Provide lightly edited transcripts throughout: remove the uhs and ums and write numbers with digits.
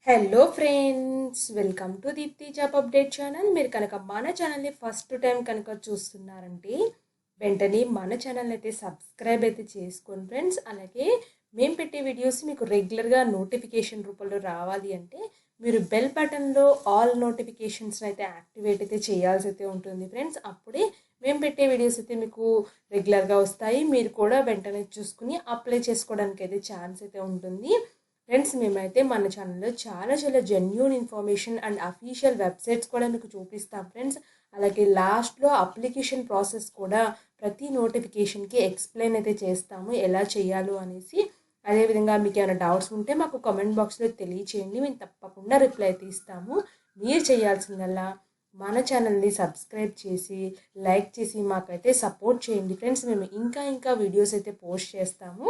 Hello friends, welcome to Deepti job update channel. మీరు కనుక మన ఛానల్ని ఫస్ట్ టైం కనుక చూస్తున్నారంటే వెంటనే మన ఛానల్ అయితే సబ్స్క్రైబ్ అయితే చేసుకోండి ఫ్రెండ్స్. అలాగే మేము పెట్టే వీడియోస్ మీకు రెగ్యులర్గా నోటిఫికేషన్ రూపంలో రావాలి అంటే మీరు బెల్ బటన్లో ఆల్ నోటిఫికేషన్స్ అయితే యాక్టివేట్ అయితే చేయాల్సి అయితే ఉంటుంది ఫ్రెండ్స్. అప్పుడే మేము పెట్టే వీడియోస్ అయితే మీకు రెగ్యులర్గా వస్తాయి. మీరు కూడా వెంటనే చూసుకుని అప్లై చేసుకోవడానికి అయితే ఛాన్స్ అయితే ఉంటుంది ఫ్రెండ్స్. మేమైతే మన ఛానల్లో చాలా genuine information and official websites కూడా మీకు చూపిస్తాం ఫ్రెండ్స్. అలాగే లాస్ట్లో అప్లికేషన్ ప్రాసెస్ కూడా ప్రతి నోటిఫికేషన్కి ఎక్స్ప్లెయిన్ అయితే చేస్తాము ఎలా చేయాలో అనేసి. అదేవిధంగా మీకు ఏమైనా డౌట్స్ ఉంటే మాకు కామెంట్ బాక్స్లో తెలియచేయండి, మేము తప్పకుండా రిప్లై అయితే ఇస్తాము. మీరు చేయాల్సిందల్లా మన ఛానల్ని సబ్స్క్రైబ్ చేసి లైక్ చేసి మాకైతే సపోర్ట్ చేయండి ఫ్రెండ్స్. మేము ఇంకా వీడియోస్ అయితే పోస్ట్ చేస్తాము.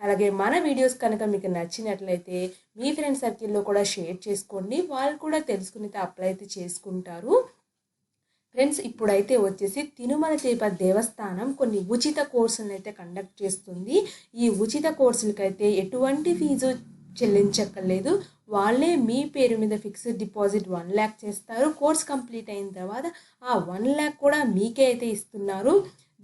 అలాగే మన వీడియోస్ కనుక మీకు నచ్చినట్లయితే మీ ఫ్రెండ్ సర్కిల్లో కూడా షేర్ చేసుకోండి, వాళ్ళు కూడా తెలుసుకుని అప్లై అయితే చేసుకుంటారు ఫ్రెండ్స్. ఇప్పుడైతే వచ్చేసి తిరుమల తిరుపతి దేవస్థానం కొన్ని ఉచిత కోర్సులను అయితే కండక్ట్ చేస్తుంది. ఈ ఉచిత కోర్సులకైతే ఎటువంటి ఫీజు చెల్లించక్కర్లేదు. వాళ్ళే మీ పేరు మీద ఫిక్స్డ్ డిపాజిట్ 1 lakh చేస్తారు. కోర్స్ కంప్లీట్ అయిన తర్వాత ఆ 1 lakh కూడా మీకే అయితే ఇస్తున్నారు.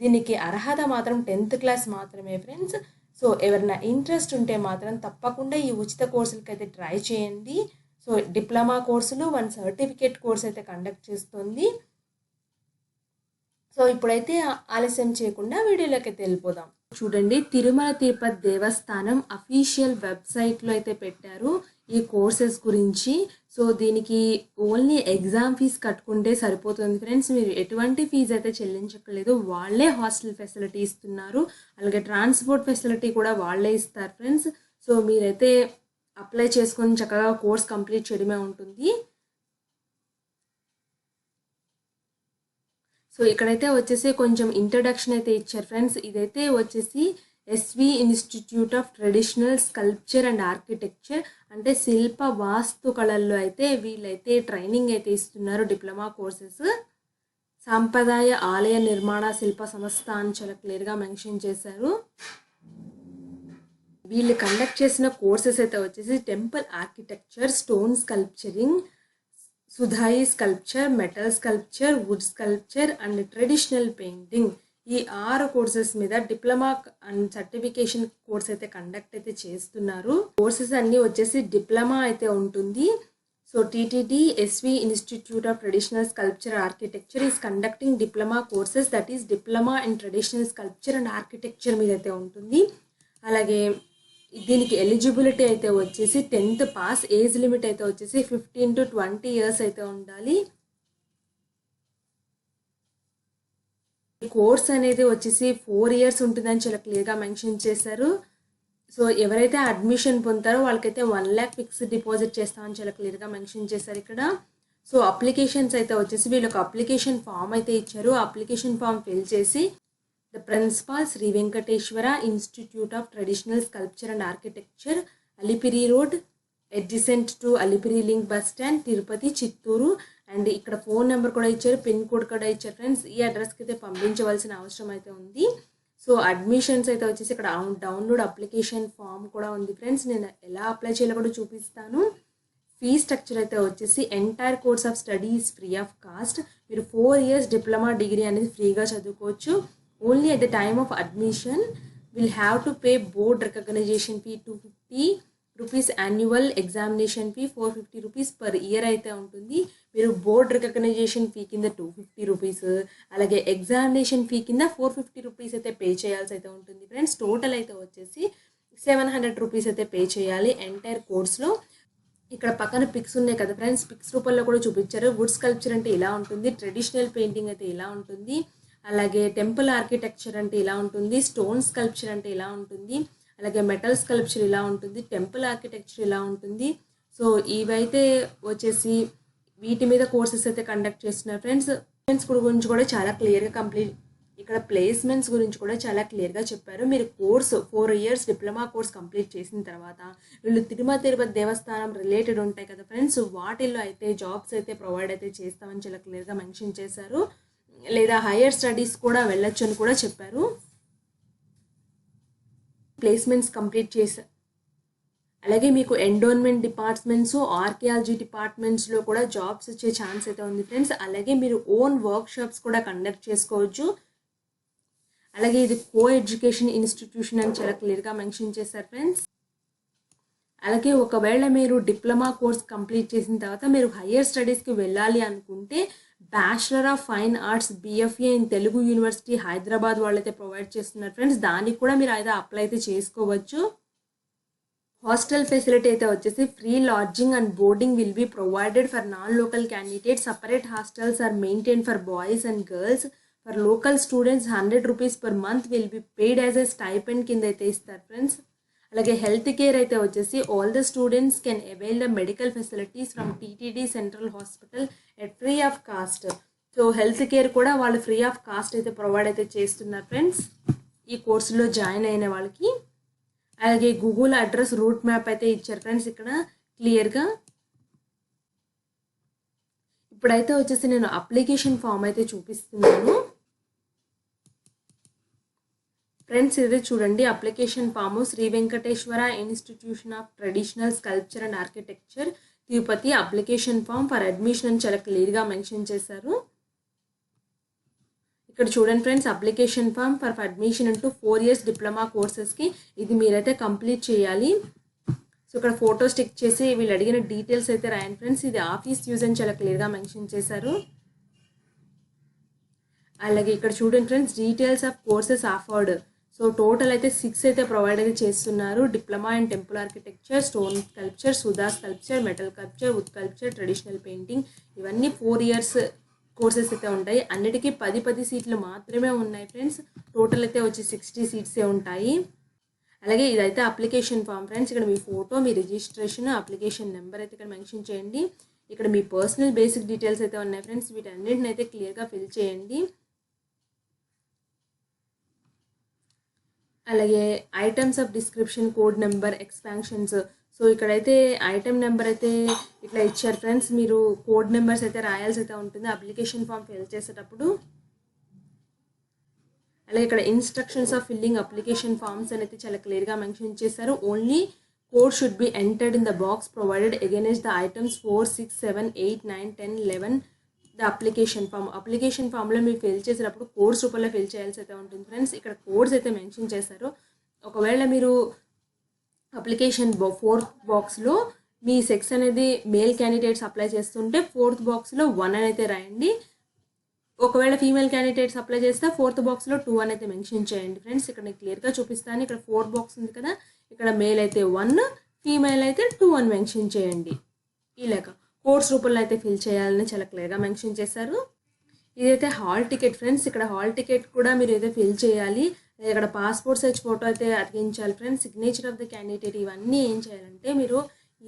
దీనికి అర్హత మాత్రం 10th క్లాస్ మాత్రమే ఫ్రెండ్స్. సో ఎవరైనా ఇంట్రెస్ట్ ఉంటే మాత్రం తప్పకుండా ఈ ఉచిత కోర్సులకి అయితే ట్రై చేయండి. సో డిప్లొమా కోర్సులు 1 సర్టిఫికేట్ కోర్స్ అయితే కండక్ట్ చేస్తుంది. సో ఇప్పుడైతే ఆలస్యం చేయకుండా వీడియోలోకి అయితే వెళ్ళిపోదాం. చూడండి, తిరుమల తిరుపతి దేవస్థానం అఫీషియల్ వెబ్సైట్లో అయితే పెట్టారు ఈ కోర్సెస్ గురించి. సో దీనికి ఓన్లీ ఎగ్జామ్ ఫీజు కట్టుకుంటే సరిపోతుంది ఫ్రెండ్స్. మీరు ఎటువంటి ఫీజు అయితే చెల్లించక్కర్లేదు. వాళ్ళే హాస్టల్ ఫెసిలిటీ ఇస్తున్నారు, అలాగే ట్రాన్స్పోర్ట్ ఫెసిలిటీ కూడా వాళ్ళే ఇస్తారు ఫ్రెండ్స్. సో మీరైతే అప్లై చేసుకొని చక్కగా కోర్స్ కంప్లీట్ చేయడమే ఉంటుంది. సో ఇక్కడైతే వచ్చేసి కొంచెం ఇంట్రడక్షన్ అయితే ఇచ్చారు ఫ్రెండ్స్. ఇదైతే వచ్చేసి SV institute of traditional sculpture and architecture, అంటే శిల్ప వాస్తు కళల్లో అయితే వీళ్ళైతే ట్రైనింగ్ అయితే ఇస్తున్నారు. డిప్లొమా కోర్సెస్ సాంప్రదాయ ఆలయ నిర్మాణ శిల్ప సంస్థ అని చాలా క్లియర్గా మెన్షన్ చేశారు. వీళ్ళు కండక్ట్ చేసిన కోర్సెస్ అయితే వచ్చేసి టెంపుల్ ఆర్కిటెక్చర్, స్టోన్ స్కల్ప్చరింగ్, సుధాయి sculpture, metal sculpture, wood sculpture and traditional painting. ఈ 6 కోర్సెస్ మీద డిప్లొమా అండ్ సర్టిఫికేషన్ కోర్స్ అయితే కండక్ట్ అయితే చేస్తున్నారు. కోర్సెస్ అన్నీ వచ్చేసి డిప్లొమా అయితే ఉంటుంది. So TTD SV institute of traditional sculpture architecture is conducting diploma courses, that is diploma in traditional sculpture and architecture మీద అయితే ఉంటుంది. అలాగే దీనికి ఎలిజిబిలిటీ అయితే వచ్చేసి 10th పాస్, ఏజ్ లిమిట్ అయితే వచ్చేసి 15 to 20 years అయితే ఉండాలి. ఈ కోర్స్ అనేది వచ్చేసి 4 years ఉంటుందని చాలా క్లియర్గా మెన్షన్ చేశారు. సో ఎవరైతే అడ్మిషన్ పొందుతారో వాళ్ళకైతే 1 lakh ఫిక్స్డ్ డిపాజిట్ చేస్తామని చాలా క్లియర్గా మెన్షన్ చేశారు ఇక్కడ. సో అప్లికేషన్స్ అయితే వచ్చేసి వీళ్ళకి అప్లికేషన్ ఫామ్ అయితే ఇచ్చారు. అప్లికేషన్ ఫామ్ ఫిల్ చేసి The Principal Sri Venkateshwara Institute of Traditional Sculpture and Architecture, Alipiri Road, adjacent to Alipiri Link Bus Stand, Tirupati, Chitturu. And ఇక్కడ ఫోన్ నెంబర్ కూడా ఇచ్చారు, పిన్ కోడ్ కూడా ఇచ్చారు ఫ్రెండ్స్. ఈ అడ్రస్కి అయితే పంపించవలసిన అవసరం అయితే ఉంది. సో అడ్మిషన్స్ అయితే వచ్చేసి ఇక్కడ డౌన్లోడ్ అప్లికేషన్ ఫామ్ కూడా ఉంది ఫ్రెండ్స్. నేను ఎలా అప్లై చేయాలో కూడా చూపిస్తాను. ఫీ స్ట్రక్చర్ అయితే వచ్చేసి entire course of studies free of cost. మీరు 4 years డిప్లొమా డిగ్రీ అనేది ఫ్రీగా చదువుకోవచ్చు. Only at the time of admission will have to pay board recognition fee 250 rupees, annual examination fee 450 rupees per year అయితే ఉంటుంది. మీరు board recognition fee కింద 250 rupees, అలాగే examination fee కింద 450 rupees అయితే పే చేయాల్సి అయితే ఉంటుంది ఫ్రెండ్స్. టోటల్ అయితే వచ్చేసి 700 rupees అయితే పే చేయాలి ఎంటైర్ కోర్స్లో. ఇక్కడ పక్కన పిక్స్ ఉన్నాయి కదా ఫ్రెండ్స్, పిక్స్ రూపంలో కూడా చూపించారు. వుడ్ స్కల్ప్చర్ అంటే ఇలా ఉంటుంది, ట్రెడిషనల్ పెయింటింగ్ అయితే ఇలా ఉంటుంది, అలాగే టెంపుల్ ఆర్కిటెక్చర్ అంటే ఇలా ఉంటుంది, స్టోన్ స్కల్ప్చర్ అంటే ఇలా ఉంటుంది, అలాగే మెటల్ స్కల్ప్చర్ ఇలా ఉంటుంది, టెంపుల్ ఆర్కిటెక్చర్ ఇలా ఉంటుంది. సో ఇవైతే వచ్చేసి వీటి మీద కోర్సెస్ అయితే కండక్ట్ చేస్తున్నారు ఫ్రెండ్స్. ప్లేస్మెంట్స్ గురించి కూడా చాలా క్లియర్గా ఇక్కడ ప్లేస్మెంట్స్ గురించి కూడా చాలా క్లియర్గా చెప్పారు. మీరు course 4 years diploma course complete చేసిన తర్వాత వీళ్ళు తిరుమల తిరుపతి దేవస్థానం రిలేటెడ్ ఉంటాయి కదా ఫ్రెండ్స్, వాటిల్లో అయితే జాబ్స్ అయితే ప్రొవైడ్ అయితే చేస్తామని చాలా క్లియర్గా మెన్షన్ చేశారు. లేదా హైయర్ స్టడీస్ కూడా వెళ్ళొచ్చు అని కూడా చెప్పారు. ప్లేస్మెంట్స్ కంప్లీట్ అలాగే మీకు ఎండోన్మెంట్ డిపార్ట్మెంట్స్, ఆర్కియాలజీ డిపార్ట్మెంట్స్లో కూడా జాబ్స్ వచ్చే ఛాన్స్ అయితే ఉంది ఫ్రెండ్స్. అలాగే మీరు ఓన్ వర్క్ షాప్స్ కూడా కండక్ట్ చేసుకోవచ్చు. అలాగే ఇది కో ఎడ్యుకేషన్ ఇన్స్టిట్యూషన్ అని చాలా క్లియర్గా మెన్షన్ చేశారు ఫ్రెండ్స్. అలాగే ఒకవేళ మీరు డిప్లొమా కోర్స్ కంప్లీట్ చేసిన తర్వాత మీరు హయ్యర్ స్టడీస్కి వెళ్ళాలి అనుకుంటే bachelor of fine arts BFA in Telugu university Hyderabad వాళ్ళైతే ప్రొవైడ్ చేస్తున్నారు ఫ్రెండ్స్. దానికి కూడా మీరు అయితే అప్లై అయితే చేసుకోవచ్చు. హాస్టల్ ఫెసిలిటీ అయితే వచ్చేసి free lodging and boarding will be provided for non local candidates. Separate hostels are maintain for boys and girls. For local students 100 rupees per month will be paid as a stipend కింద అయితే ఇస్తారు friends. అలాగే health care అయితే వచ్చేసి all the students can avail the medical facilities from TTD central hospital at free of cost. So health care కూడా వాళ్ళు free of cost అయితే provide అయితే చేస్తున్నారు ఫ్రెండ్స్ ఈ కోర్సులో జాయిన్ అయిన వాళ్ళకి. అలాగే గూగుల్ అడ్రస్ రూట్ మ్యాప్ అయితే ఇచ్చారు ఫ్రెండ్స్ ఇక్కడ క్లియర్గా. ఇప్పుడైతే వచ్చేసి నేను అప్లికేషన్ ఫామ్ అయితే చూపిస్తున్నాను ఫ్రెండ్స్. ఇది చూడండి application form. Shri Venkateswara institution of traditional sculpture and architecture Tirupati application form for admission అని చాలా క్లియర్గా మెన్షన్ చేశారు. ఇక్కడ చూడండి friends application form for admission అంటూ 4 years డిప్లొమా కోర్సెస్కి ఇది మీరైతే కంప్లీట్ చేయాలి. సో ఇక్కడ ఫోటో స్టిక్ చేసి వీళ్ళు అడిగిన డీటెయిల్స్ అయితే రాయండి ఫ్రెండ్స్. ఇది ఆఫీస్ యూజ్ అని చాలా క్లియర్గా మెన్షన్ చేశారు. అలాగే ఇక్కడ చూడండి friends details of courses offered. So total అయితే 6 అయితే ప్రొవైడ్ అయితే చేస్తున్నారు. Diploma in temple architecture, stone sculpture, సుధా sculpture, metal sculpture, wood sculpture, traditional painting ఇవన్నీ 4 years కోర్సెస్ అయితే ఉంటాయి. అన్నిటికీ 10 సీట్లు మాత్రమే ఉన్నాయి ఫ్రెండ్స్. టోటల్ అయితే వచ్చి 60 సీట్సే ఉంటాయి. అలాగే ఇదైతే అప్లికేషన్ ఫామ్ ఫ్రెండ్స్. ఇక్కడ మీ ఫోటో, మీ రిజిస్ట్రేషన్, అప్లికేషన్ నెంబర్ అయితే ఇక్కడ మెన్షన్ చేయండి. ఇక్కడ మీ పర్సనల్ బేసిక్ డీటెయిల్స్ అయితే ఉన్నాయి ఫ్రెండ్స్. వీటన్నిటిని అయితే క్లియర్గా ఫిల్ చేయండి. అలాగే items of description, code number, expansions. So ఇక్కడైతే ఐటమ్ నెంబర్ అయితే ఇట్లా ఇచ్చారు ఫ్రెండ్స్. మీరు కోడ్ నెంబర్స్ అయితే రాయాల్సి అయితే ఉంటుంది అప్లికేషన్ ఫామ్ ఫిల్ చేసేటప్పుడు. అలాగే ఇక్కడ instructions of filling application forms అనేది చాలా క్లియర్గా మెన్షన్ చేశారు. Only code should be entered in the box provided against the items 4, 6, 7, 8, 9, 10, 11 the application form. Application ఫామ్లో మీరు ఫిల్ చేసేటప్పుడు కోడ్స్ రూపంలో ఫిల్ చేయాల్సి అయితే ఉంటుంది ఫ్రెండ్స్. ఇక్కడ కోడ్స్ అయితే మెన్షన్ చేశారు. ఒకవేళ మీరు అప్లికేషన్ 4th బాక్స్లో మీ సెక్స్ అనేది మేల్ క్యాండిడేట్స్ అప్లై చేస్తుంటే 4th బాక్స్లో 1 అని అయితే రాయండి. ఒకవేళ ఫీమేల్ క్యాండిడేట్స్ అప్లై చేస్తే 4th బాక్స్లో 2 అని అయితే మెన్షన్ చేయండి ఫ్రెండ్స్. ఇక్కడ నేను క్లియర్గా చూపిస్తాను. ఇక్కడ 4 బాక్స్ ఉంది కదా, ఇక్కడ మేల్ అయితే 1, ఫీమేల్ అయితే 2 అని మెన్షన్ చేయండి. ఇలాగా కోర్స్ రూపంలో అయితే ఫిల్ చేయాలని చాలా క్లియర్గా మెన్షన్ చేశారు. ఇదైతే హాల్ టికెట్ ఫ్రెండ్స్. ఇక్కడ హాల్ టికెట్ కూడా మీరు అయితే ఫిల్ చేయాలి. ఇక్కడ పాస్పోర్ట్ సైజ్ ఫోటో అయితే అతికించాలి friends. Signature of the candidate ఇవన్నీ ఏం చేయాలంటే మీరు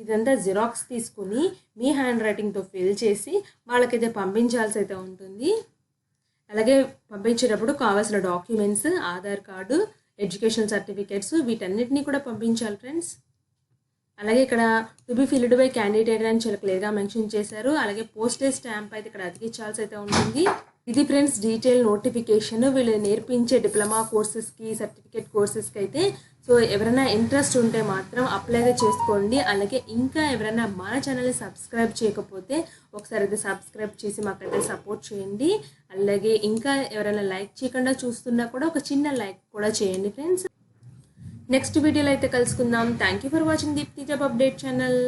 ఇదంతా జిరాక్స్ తీసుకుని మీ హ్యాండ్ రైటింగ్తో ఫిల్ చేసి వాళ్ళకైతే పంపించాల్సి అయితే ఉంటుంది. అలాగే పంపించేటప్పుడు కావాల్సిన documents, Aadhaar card, education certificates వీటన్నిటిని కూడా పంపించాలి ఫ్రెండ్స్. అలాగే ఇక్కడ to be filled by candidate అని చాలా క్లియర్గా మెన్షన్ చేశారు. అలాగే పోస్టేజ్ స్టాంప్ అయితే ఇక్కడ అతికించాల్సి అయితే ఉంటుంది. ఇది ఫ్రెండ్స్ డీటెయిల్ నోటిఫికేషన్ వీళ్ళు నేర్పించే డిప్లొమా కోర్సెస్కి, సర్టిఫికేట్ కోర్సెస్కి అయితే. సో ఎవరైనా ఇంట్రెస్ట్ ఉంటే మాత్రం అప్లై చేసుకోండి. అలాగే ఇంకా ఎవరైనా మన ఛానల్ని సబ్స్క్రైబ్ చేయకపోతే ఒకసారి అయితే సబ్స్క్రైబ్ చేసి మాకైతే సపోర్ట్ చేయండి. అలాగే ఇంకా ఎవరైనా లైక్ చేయకుండా చూస్తున్నా కూడా ఒక చిన్న లైక్ కూడా చేయండి ఫ్రెండ్స్. నెక్స్ట్ వీడియోలో అయితే కలుసుకుందాం. Thank you for watching Deepti job update channel.